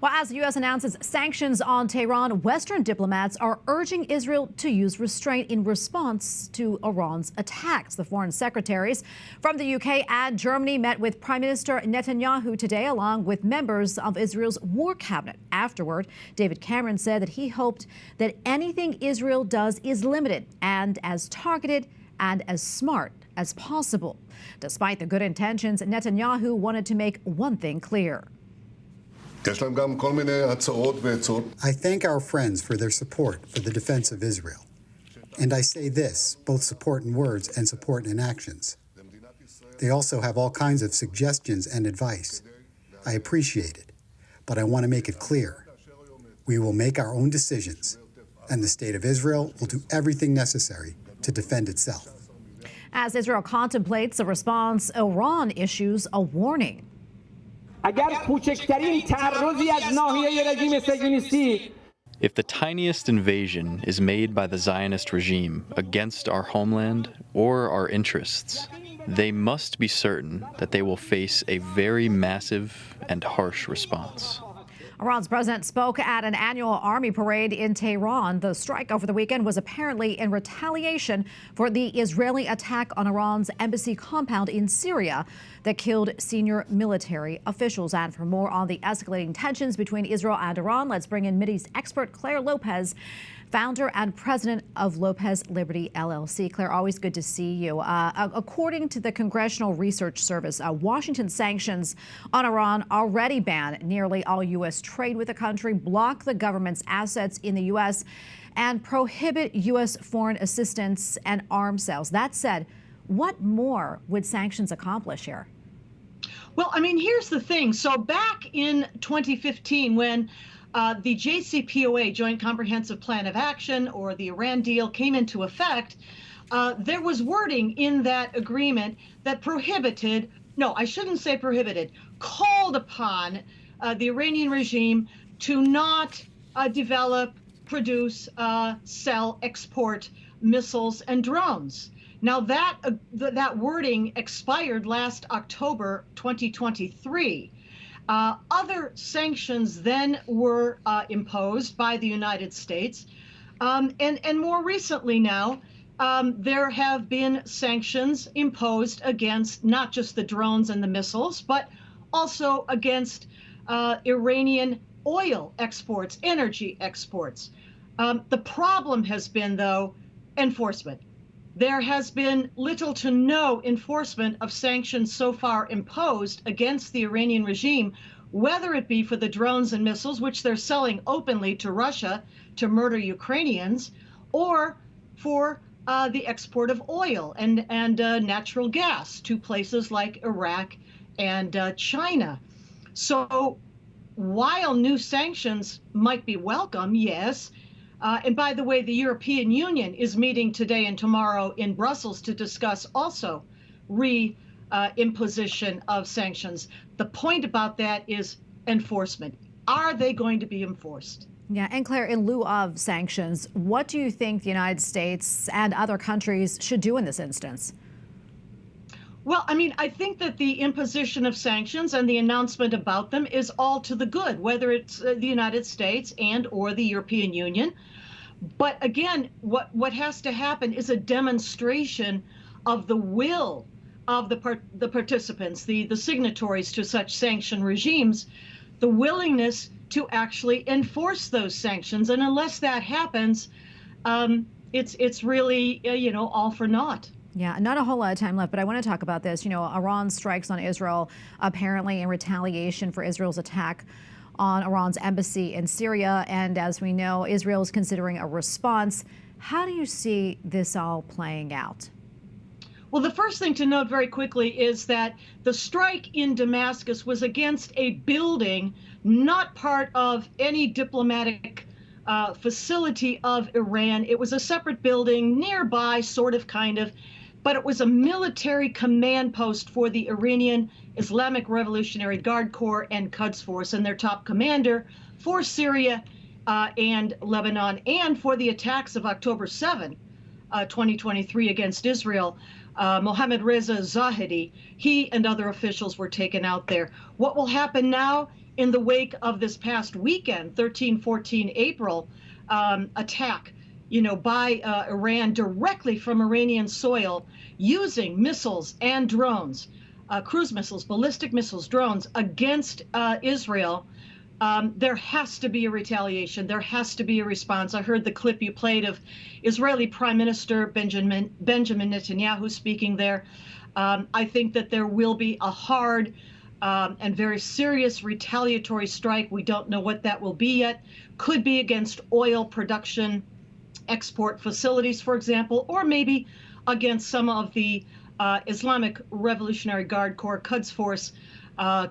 Well, as the U.S. announces sanctions on Tehran, Western diplomats are urging Israel to use restraint in response to Iran's attacks. The foreign secretaries from the U.K. and Germany met with Prime Minister Netanyahu today, along with members of Israel's war cabinet. Afterward, David Cameron said that he hoped that anything Israel does is limited and as targeted and as smart as possible. Despite the good intentions, Netanyahu wanted to make one thing clear. I thank our friends for their support for the defense of Israel. And I say this, both support in words and support in actions. They also have all kinds of suggestions and advice. I appreciate it, but I want to make it clear. We will make our own decisions, and the state of Israel will do everything necessary to defend itself. As Israel contemplates a response, Iran issues a warning. If the tiniest invasion is made by the Zionist regime against our homeland or our interests, they must be certain that they will face a very massive and harsh response. Iran's president spoke at an annual army parade in Tehran. The strike over the weekend was apparently in retaliation for the Israeli attack on Iran's embassy compound in Syria that killed senior military officials. And for more on the escalating tensions between Israel and Iran, let's bring in Mideast expert Clare Lopez, founder and president of Lopez Liberty LLC. Claire, always good to see you. According to the Congressional Research Service, Washington sanctions on Iran already ban nearly all U.S. trade with the country, block the government's assets in the U.S., and prohibit U.S. foreign assistance and arms sales. That said, what more would sanctions accomplish here? Well, I mean, here's the thing. So back in 2015, when the JCPOA, Joint Comprehensive Plan of Action, or the Iran deal came into effect, there was wording in that agreement that prohibited, no, I shouldn't say prohibited, called upon the Iranian regime to not develop, produce, sell, export missiles and drones. Now that wording expired last October 2023. Other sanctions then were imposed by the United States. And more recently now, there have been sanctions imposed against not just the drones and the missiles, but also against Iranian oil exports, energy exports. The problem has been, though, enforcement. There has been little to no enforcement of sanctions so far imposed against the Iranian regime, whether it be for the drones and missiles, which they're selling openly to Russia to murder Ukrainians, or for the export of oil and natural gas to places like Iraq and China. So while new sanctions might be welcome, yes, and by the way, the European Union is meeting today and tomorrow in Brussels to discuss also imposition of sanctions. The point about that is enforcement. Are they going to be enforced? Yeah, and Claire, in lieu of sanctions, what do you think the United States and other countries should do in this instance? Well, I mean, I think that the imposition of sanctions and the announcement about them is all to the good, whether it's the United States and or the European Union. But again, what has to happen is a demonstration of the will of the participants, the signatories to such sanction regimes, the willingness to actually enforce those sanctions. And unless that happens, it's really, all for naught. Yeah, not a whole lot of time left, but I want to talk about this. Iran strikes on Israel apparently in retaliation for Israel's attack on Iran's embassy in Syria. And as we know, Israel is considering a response. How do you see this all playing out? Well, the first thing to note very quickly is that the strike in Damascus was against a building, not part of any diplomatic facility of Iran. It was a separate building nearby, sort of, kind of, but it was a military command post for the Iranian Islamic Revolutionary Guard Corps and Quds Force, and their top commander for Syria and Lebanon, and for the attacks of October 7, 2023 against Israel. Mohammad Reza Zahedi, he and other officials were taken out there. What will happen now in the wake of this past weekend, 13-14 April attack, by Iran directly from Iranian soil using missiles and drones, cruise missiles, ballistic missiles, drones against Israel. There has to be a retaliation. There has to be a response. I heard the clip you played of Israeli Prime Minister Benjamin Netanyahu speaking there. I think that there will be a hard and very serious retaliatory strike. We don't know what that will be yet. Could be against oil production, export facilities, for example, or maybe against some of the Islamic Revolutionary Guard Corps, Quds Force,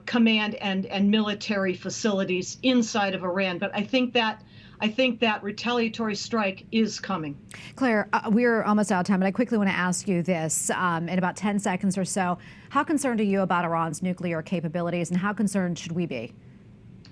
command and military facilities inside of Iran. But I think that retaliatory strike is coming. Clare, we're almost out of time, but I quickly want to ask you this in about 10 seconds or so. How concerned are you about Iran's nuclear capabilities, and how concerned should we be?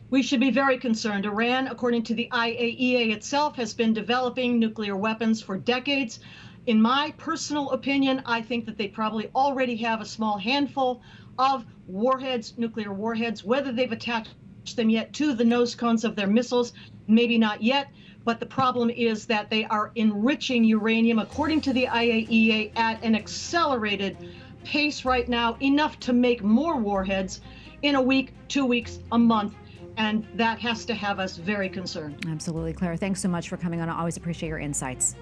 We should be very concerned. Iran, according to the IAEA itself, has been developing nuclear weapons for decades. In my personal opinion, I think that they probably already have a small handful of warheads, nuclear warheads. Whether they've attached them yet to the nose cones of their missiles, maybe not yet. But the problem is that they are enriching uranium, according to the IAEA, at an accelerated pace right now, enough to make more warheads in a week, 2 weeks, a month. And that has to have us very concerned. Absolutely, Clare. Thanks so much for coming on. I always appreciate your insights.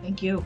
Thank you.